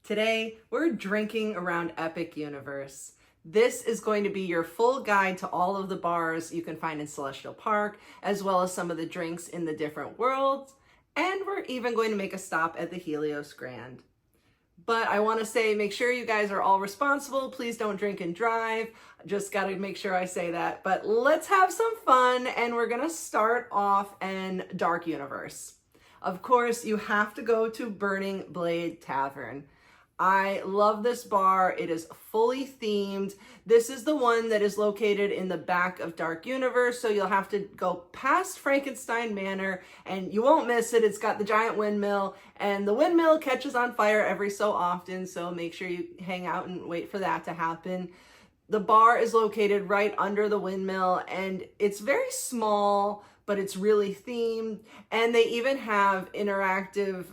Today, we're drinking around Epic Universe. This is going to be your full guide to all of the bars you can find in Celestial Park, as well as some of the drinks in the different worlds, and we're even going to make a stop at the Helios Grand. But I want to say, make sure you guys are all responsible. Please don't drink and drive. Just got to make sure I say that. But let's have some fun, and we're going to start off in Dark Universe. Of course, you have to go to Burning Blade Tavern. I love this bar. It is fully themed. This is the one that is located in the back of Dark Universe, so you'll have to go past Frankenstein Manor, and you won't miss it. It's got the giant windmill, and the windmill catches on fire every so often, so make sure you hang out and wait for that to happen. The bar is located right under the windmill, and it's very small, but it's really themed, and they even have interactive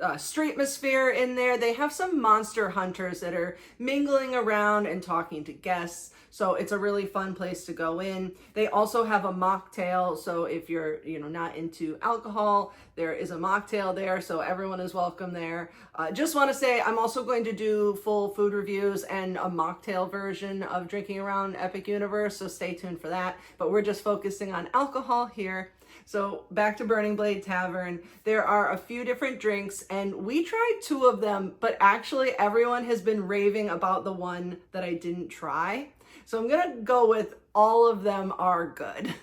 streetmosphere in there. They have some monster hunters that are mingling around and talking to guests, so it's a really fun place to go in. They also have a mocktail, so if you're not into alcohol, there is a mocktail there, so everyone is welcome there. Just want to say I'm also going to do full food reviews and a mocktail version of Drinking Around Epic Universe, so stay tuned for that, but we're just focusing on alcohol here. So back to Burning Blade Tavern, there are a few different drinks, and we tried two of them, but actually everyone has been raving about the one that I didn't try. So I'm gonna go with all of them are good.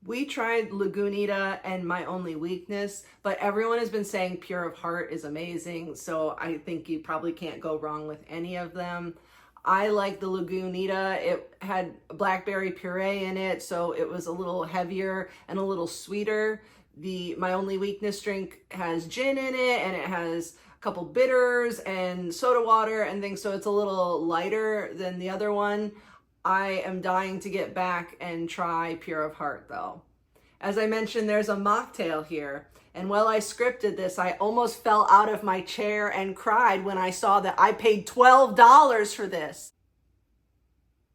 We tried Lagunita and My Only Weakness, but everyone has been saying Pure of Heart is amazing, so I think you probably can't go wrong with any of them. I like the Lagunita. It had blackberry puree in it, so it was a little heavier and a little sweeter. The My Only Weakness drink has gin in it, and it has a couple bitters and soda water and things, so it's a little lighter than the other one. I am dying to get back and try Pure of Heart, though. As I mentioned, there's a mocktail here. And while I scripted this, I almost fell out of my chair and cried when I saw that I paid $12 for this.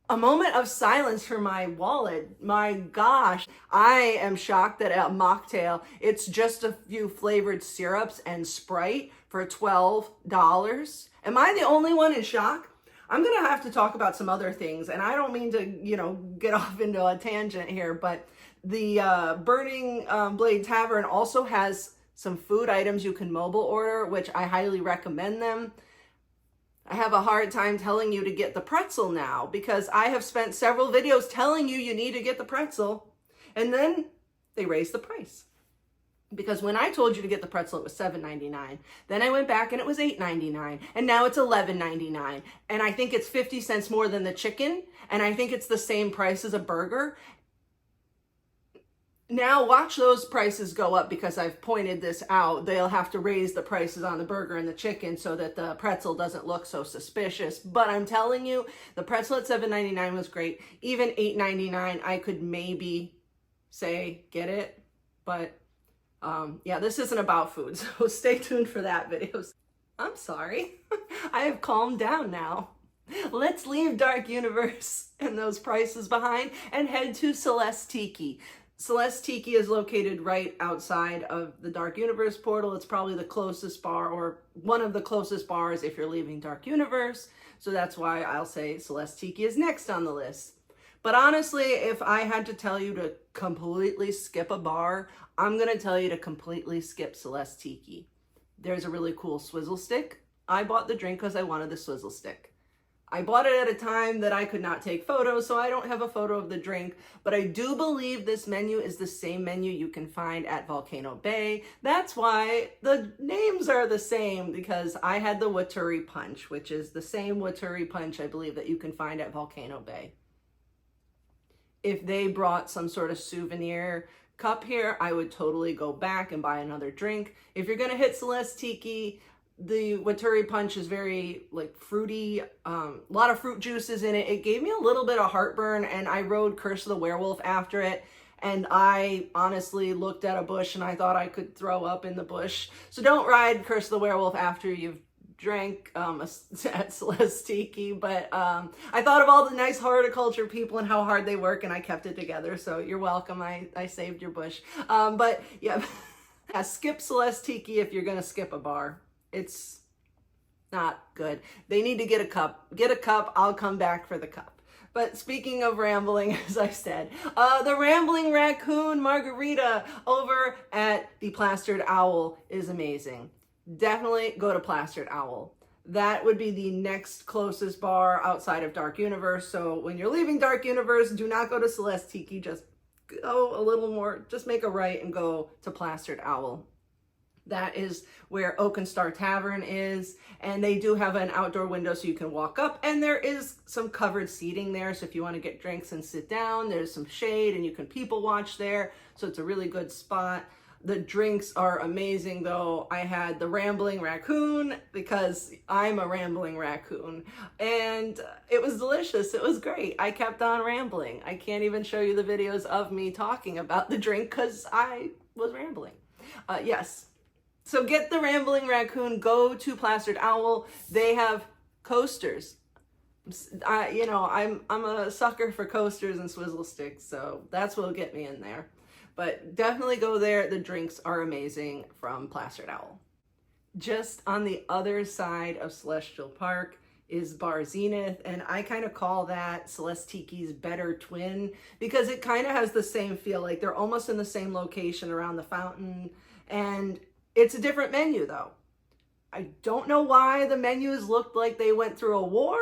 A moment of silence for my wallet. My gosh, I am shocked that at a mocktail, it's just a few flavored syrups and Sprite for $12. Am I the only one in shock? I'm going to have to talk about some other things, and I don't mean to, get off into a tangent here, but the Burning Blade Tavern also has some food items you can mobile order, which I highly recommend them. I have a hard time telling you to get the pretzel now because I have spent several videos telling you need to get the pretzel, and then they raised the price. Because when I told you to get the pretzel, it was $7.99. Then I went back and it was $8.99. And now it's $11.99. And I think it's 50 cents more than the chicken. And I think it's the same price as a burger. Now watch those prices go up because I've pointed this out. They'll have to raise the prices on the burger and the chicken so that the pretzel doesn't look so suspicious. But I'm telling you, the pretzel at $7.99 was great. Even $8.99, I could maybe say, get it. But yeah, this isn't about food, so stay tuned for that video. I'm sorry. I have calmed down now. Let's leave Dark Universe and those prices behind and head to CelesTiki. CelesTiki is located right outside of the Dark Universe portal. It's probably the closest bar, or one of the closest bars if you're leaving Dark Universe. So that's why I'll say CelesTiki is next on the list. But honestly, if I had to tell you to completely skip a bar, I'm going to tell you to completely skip CelesTiki. There's a really cool swizzle stick. I bought the drink because I wanted the swizzle stick. I bought it at a time that I could not take photos, so I don't have a photo of the drink, but I do believe this menu is the same menu you can find at Volcano Bay. That's why the names are the same, because I had the Waturi Punch, which is the same Waturi Punch, I believe, that you can find at Volcano Bay. If they brought some sort of souvenir cup here, I would totally go back and buy another drink. If you're going to hit CelesTiki, the Waturi Punch is very fruity, a lot of fruit juices in it. It gave me a little bit of heartburn, and I rode Curse of the Werewolf after it, and I honestly looked at a bush and I thought I could throw up in the bush. So don't ride Curse of the Werewolf after you've drank at CelesTiki, but I thought of all the nice horticulture people and how hard they work, and I kept it together, so you're welcome. I saved your bush. But yeah, skip CelesTiki if you're gonna skip a bar. It's Not good. They need to get a cup. Get a cup. I'll come back for the cup. But speaking of rambling, as I said, the Rambling Raccoon Margarita over at the Plastered Owl is amazing. Definitely go to Plastered Owl. That would be the next closest bar outside of Dark Universe. So when you're leaving Dark Universe, do not go to CelesTiki. Just go a little more, just make a right and go to Plastered Owl. That is where Oak and Star Tavern is, and they do have an outdoor window so you can walk up, and there is some covered seating there, so if you want to get drinks and sit down, there's some shade and you can people watch there, so it's a really good spot. The drinks are amazing though. I had the Rambling Raccoon because I'm a rambling raccoon, and it was delicious. It was great. I kept on rambling. I can't even show you the videos of me talking about the drink because I was rambling. Yes. So get the Rambling Raccoon, go to Plastered Owl. They have coasters. I'm a sucker for coasters and swizzle sticks, so that's what'll get me in there. But definitely go there. The drinks are amazing from Plastered Owl. Just on the other side of Celestial Park is Bar Zenith, and I kind of call that CelesTiki's better twin because it kind of has the same feel. Like they're almost in the same location around the fountain, and it's a different menu though. I don't know why the menus looked like they went through a war.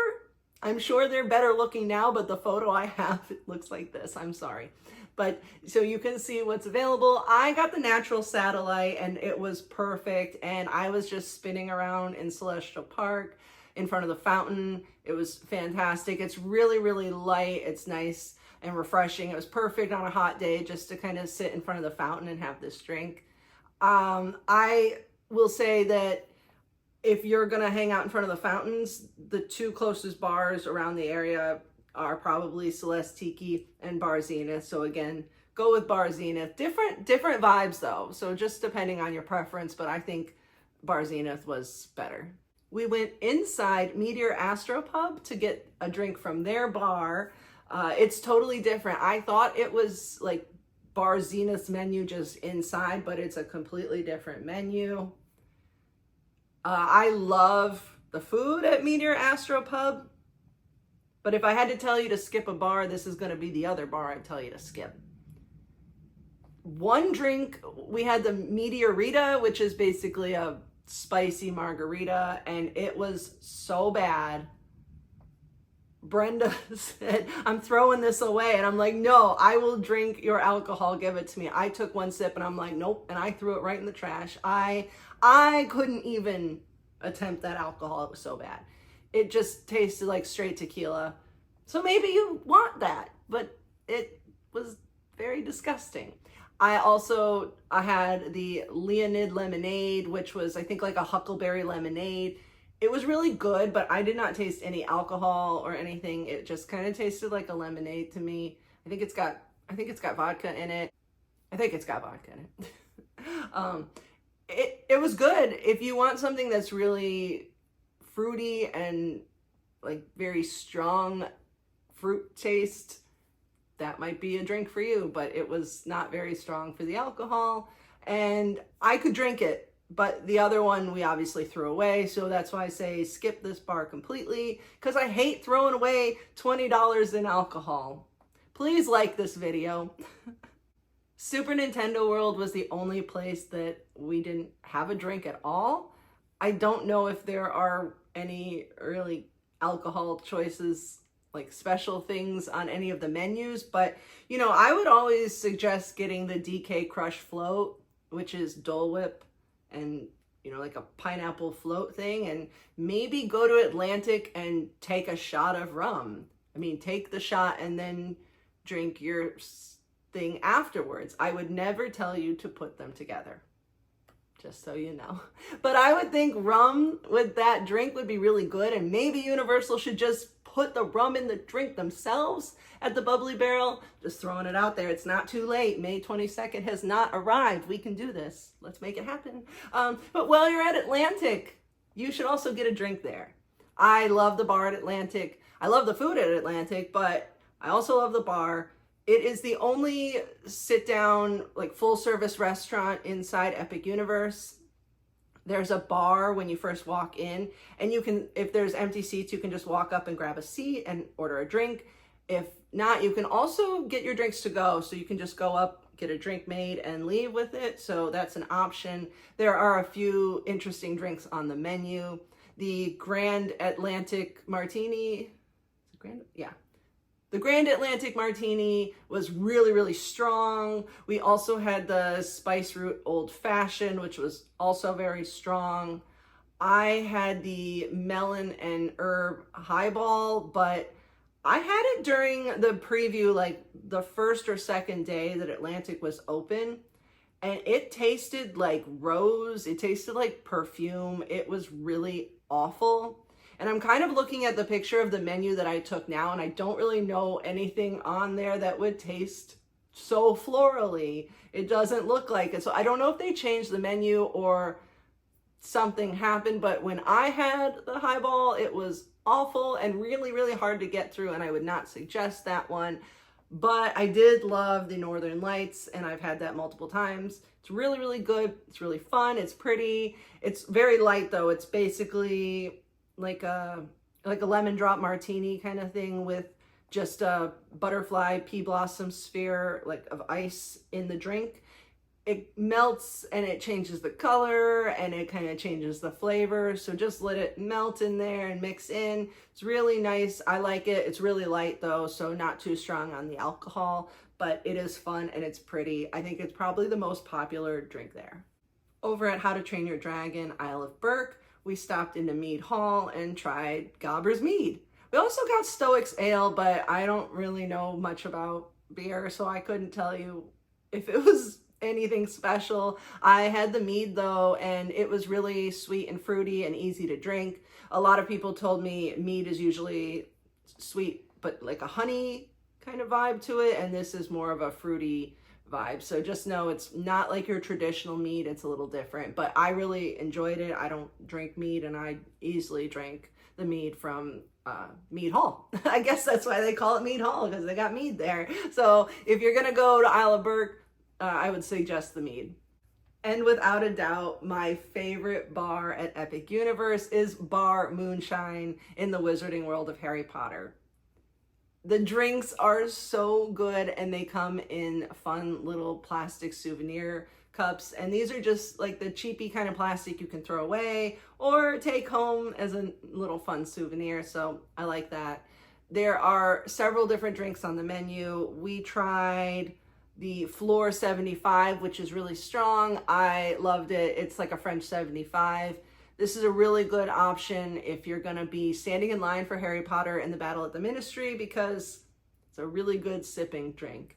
I'm sure they're better looking now, but the photo I have, it looks like this. I'm sorry. But so you can see what's available. I got the natural satellite and it was perfect. And I was just spinning around in Celestial Park in front of the fountain. It was fantastic. It's really, really light. It's nice and refreshing. It was perfect on a hot day just to kind of sit in front of the fountain and have this drink. I will say that if you're going to hang out in front of the fountains, the two closest bars around the area are probably CelesTiki and Bar Zenith. So again, go with Bar Zenith. Different vibes though. So just depending on your preference, but I think Bar Zenith was better. We went inside MeteorAstropub to get a drink from their bar. It's totally different. I thought it was like Bar Zenith's menu just inside, but it's a completely different menu. I love the food at MeteorAstropub, but if I had to tell you to skip a bar, this is going to be the other bar I'd tell you to skip. One drink, we had the Meteorita, which is basically a spicy margarita, and it was so bad. Brenda said, I'm throwing this away. And I'm like, no, I will drink your alcohol. Give it to me. I took one sip and I'm like, nope. And I threw it right in the trash. I couldn't even attempt that alcohol. It was so bad. It just tasted like straight tequila. So maybe you want that, but it was very disgusting. I had the Leonid lemonade, which was, I think, like a huckleberry lemonade. It was really good, but I did not taste any alcohol or anything. It just kind of tasted like a lemonade to me. I think it's got vodka in it. It was good. If you want something that's really fruity and like very strong fruit taste, that might be a drink for you, but it was not very strong for the alcohol, and I could drink it. But the other one we obviously threw away, so that's why I say skip this bar completely, because I hate throwing away $20 in alcohol. Please like this video. Super Nintendo World was the only place that we didn't have a drink at all. I don't know if there are any early alcohol choices, like special things on any of the menus, but you know, I would always suggest getting the DK Crush float, which is Dole Whip and, you know, like a pineapple float thing, and maybe go to Atlantic and take a shot of rum. I mean, take the shot and then drink your thing afterwards. I would never tell you to put them together, just so you know. But I would think rum with that drink would be really good, and maybe Universal should just put the rum in the drink themselves at the Bubbly Barrel. Just throwing it out there. It's not too late. May 22nd has not arrived. We can do this. Let's make it happen. But while you're at Atlantic, you should also get a drink there. I love the bar at Atlantic. I love the food at Atlantic, but I also love the bar. It is the only sit-down, like full-service restaurant inside Epic Universe. There's a bar when you first walk in, and you can, if there's empty seats, you can just walk up and grab a seat and order a drink. If not, you can also get your drinks to go. So you can just go up, get a drink made, and leave with it. So that's an option. There are a few interesting drinks on the menu. The Grand Atlantic Martini, the Grand Atlantic Martini was really, really strong. We also had the Spice Root Old Fashioned, which was also very strong. I had the Melon and Herb Highball, but I had it during the preview, like the first or second day that Atlantic was open, and it tasted like rose. It tasted like perfume. It was really awful. And I'm kind of looking at the picture of the menu that I took now, and I don't really know anything on there that would taste so florally. It doesn't look like it. So I don't know if they changed the menu or something happened, but when I had the highball, it was awful and really, really hard to get through, and I would not suggest that one. But I did love the Northern Lights, and I've had that multiple times. It's really, really good. It's really fun. It's pretty. It's very light, though. It's basically like a lemon drop martini kind of thing with just a butterfly pea blossom sphere like of ice in the drink. It melts and it changes the color and it kind of changes the flavor. So just let it melt in there and mix in. It's really nice. I like it. It's really light though, so not too strong on the alcohol, but it is fun and it's pretty. I think it's probably the most popular drink there. Over at How to Train Your Dragon, Isle of Berk, we stopped into Mead Hall and tried Gobber's Mead. We also got Stoics Ale, but I don't really know much about beer, so I couldn't tell you if it was anything special. I had the mead though, and it was really sweet and fruity and easy to drink. A lot of people told me mead is usually sweet, but like a honey kind of vibe to it, and this is more of a fruity vibe. So just know it's not like your traditional mead. It's a little different, but I really enjoyed it. I don't drink mead, and I easily drank the mead from Mead Hall. I guess that's why they call it Mead Hall, because they got mead there. So if you're gonna go to Isle of Berk, I would suggest the mead. And without a doubt, my favorite bar at Epic Universe is Bar Moonshine in the Wizarding World of Harry Potter. The drinks are so good, and they come in fun little plastic souvenir cups. And these are just like the cheapy kind of plastic you can throw away or take home as a little fun souvenir. So I like that. There are several different drinks on the menu. We tried the Floor 75, which is really strong. I loved it. It's like a French 75. This is a really good option if you're going to be standing in line for Harry Potter and the Battle at the Ministry, because it's a really good sipping drink.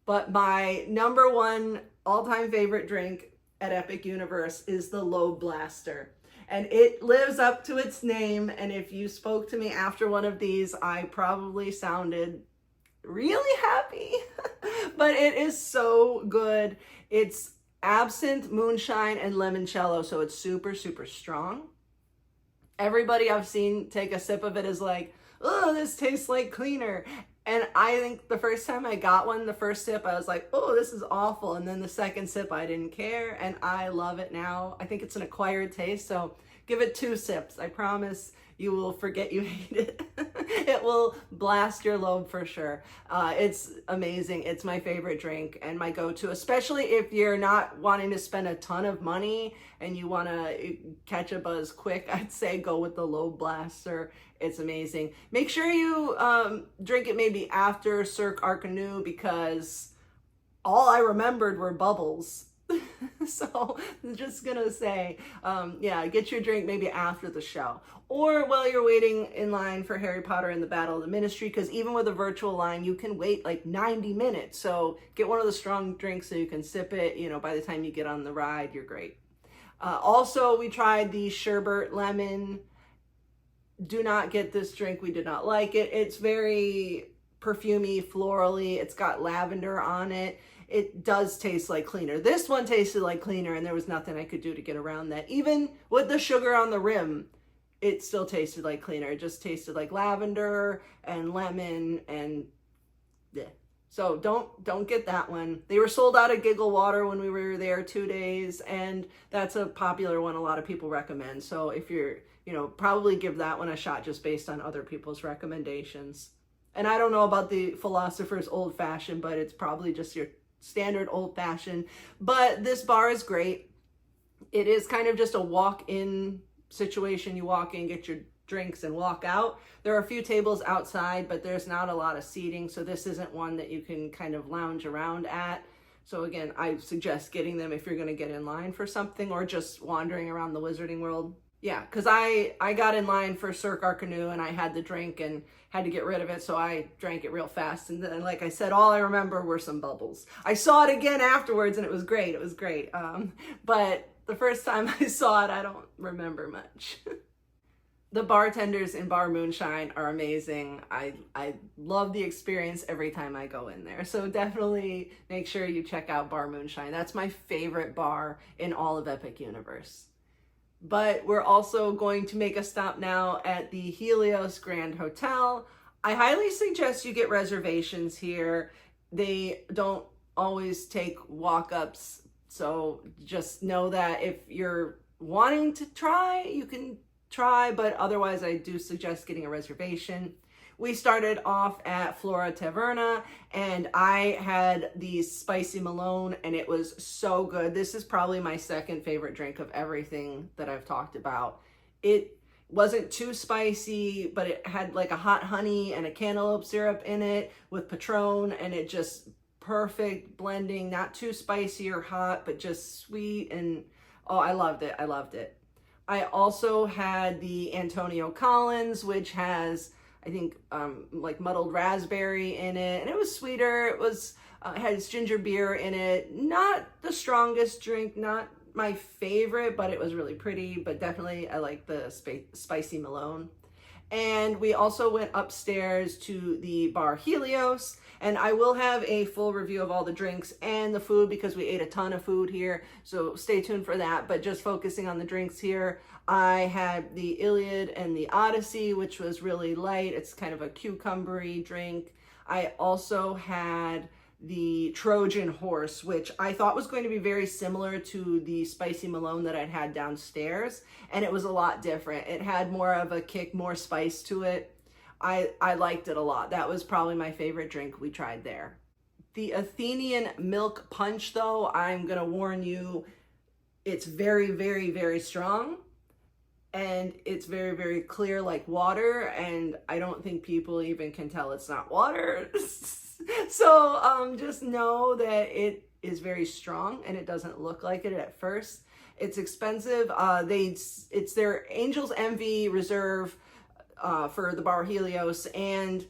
But my number one all-time favorite drink at Epic Universe is the Lobe Blaster. And it lives up to its name. And if you spoke to me after one of these, I probably sounded really happy. But it is so good. It's absinthe, moonshine, and limoncello, so it's super, super strong. Everybody I've seen take a sip of it is like, oh, this tastes like cleaner. And I think the first time I got one, the first sip, I was like, oh, this is awful. And then the second sip, I didn't care, and I love it now. I think it's an acquired taste, so give it 2 sips. I promise you will forget you hate it. It will blast your lobe for sure. It's amazing. It's my favorite drink and my go-to, especially if you're not wanting to spend a ton of money and you want to catch a buzz quick. I'd say go with the Lobe Blaster. It's amazing. Make sure you drink it maybe after Cirque Arcanu, because all I remembered were bubbles. So I'm just gonna say, yeah, get your drink maybe after the show or while you're waiting in line for Harry Potter and the Battle of the Ministry, because even with a virtual line, you can wait like 90 minutes. So get one of the strong drinks so you can sip it. You know, by the time you get on the ride, you're great. Also, we tried the Sherbet Lemon. Do not get this drink. We did not like it. It's very perfumey, florally. It's got lavender on it. It does taste like cleaner. This one tasted like cleaner, and there was nothing I could do to get around that. Even with the sugar on the rim, it still tasted like cleaner. It just tasted like lavender and lemon, and yeah, So don't get that one. They were sold out of Giggle Water when we were there 2 days, and that's a popular one a lot of people recommend. So if you're, probably give that one a shot just based on other people's recommendations. And I don't know about the Philosopher's Old Fashioned, but it's probably just your standard old fashioned. But this bar is great. It is kind of just a walk-in situation. You walk in, get your drinks, and walk out. There are a few tables outside, but there's not a lot of seating, so this isn't one that you can kind of lounge around at. So again, I suggest getting them if you're going to get in line for something or just wandering around the Wizarding World. Yeah, because I got in line for Cirque Canoe and I had the drink and had to get rid of it, so I drank it real fast. And then, like I said, all I remember were some bubbles. I saw it again afterwards and it was great. It was great. But the first time I saw it, I don't remember much. The bartenders in Bar Moonshine are amazing. I love the experience every time I go in there. So definitely make sure you check out Bar Moonshine. That's my favorite bar in all of Epic Universe. But we're also going to make a stop now at the Helios Grand Hotel. I highly suggest you get reservations here. They don't always take walk-ups. So just know that if you're wanting to try, you can try, but otherwise I do suggest getting a reservation. We started off at Flora Taverna and I had the spicy Malone and it was so good. This is probably my second favorite drink of everything that I've talked about. It wasn't too spicy, but it had like a hot honey and a cantaloupe syrup in it with Patron, and it just perfect blending, not too spicy or hot, but just sweet. And oh, I loved it. I loved it. I also had the Antonio Collins, which has, I think, like muddled raspberry in it, and it was sweeter. It was has ginger beer in it. Not the strongest drink, not my favorite, but it was really pretty. But definitely, I like the spicy Malone. And we also went upstairs to the Bar Helios, and I will have a full review of all the drinks and the food because we ate a ton of food here, so stay tuned for that. But just focusing on the drinks here, I had the Iliad and the Odyssey, which was really light. It's kind of a cucumbery drink. I also had the Trojan Horse, which I thought was going to be very similar to the spicy Malone that I'd had downstairs, and it was a lot different. It had more of a kick, more spice to it. I liked it a lot. That was probably my favorite drink we tried there. The Athenian Milk Punch, though, I'm gonna warn you, it's very, very, very strong, and it's very, very clear like water, and I don't think people even can tell it's not water. So just know that it is very strong and it doesn't look like it at first. It's expensive. It's their Angel's Envy Reserve for the Bar Helios, and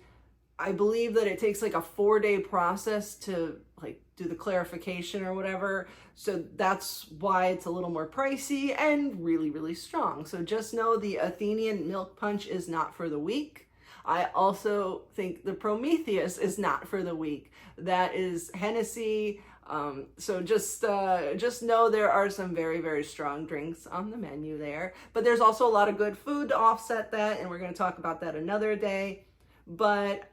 I believe that it takes like a 4-day process to like do the clarification or whatever. So that's why it's a little more pricey and really, really strong. So just know the Athenian Milk Punch is not for the weak. I also think the Prometheus is not for the weak. That is Hennessy. So just know there are some very, very strong drinks on the menu there. But there's also a lot of good food to offset that, and we're going to talk about that another day. But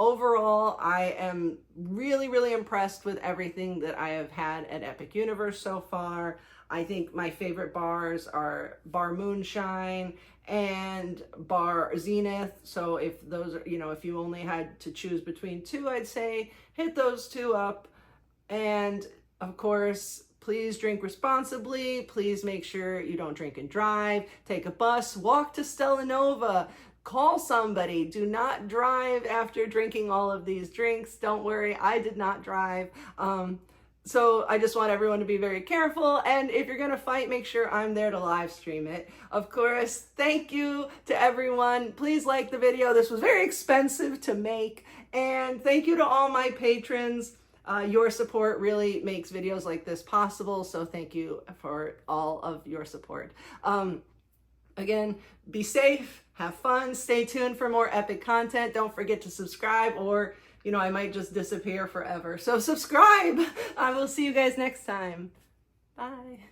overall, I am really, really impressed with everything that I have had at Epic Universe so far. I think my favorite bars are Bar Moonshine and Bar Zenith. So if those are, if you only had to choose between two, I'd say hit those two up. And of course, please drink responsibly. Please make sure you don't drink and drive. Take a bus, walk to Stella Nova, call somebody. Do not drive after drinking all of these drinks. Don't worry, I did not drive. So I just want everyone to be very careful. And if you're going to fight, make sure I'm there to live stream it. Of course, thank you to everyone. Please like the video. This was very expensive to make. And thank you to all my patrons. Your support really makes videos like this possible. So thank you for all of your support. Again, be safe, have fun, stay tuned for more epic content. Don't forget to subscribe, or I might just disappear forever. So subscribe. I will see you guys next time. Bye.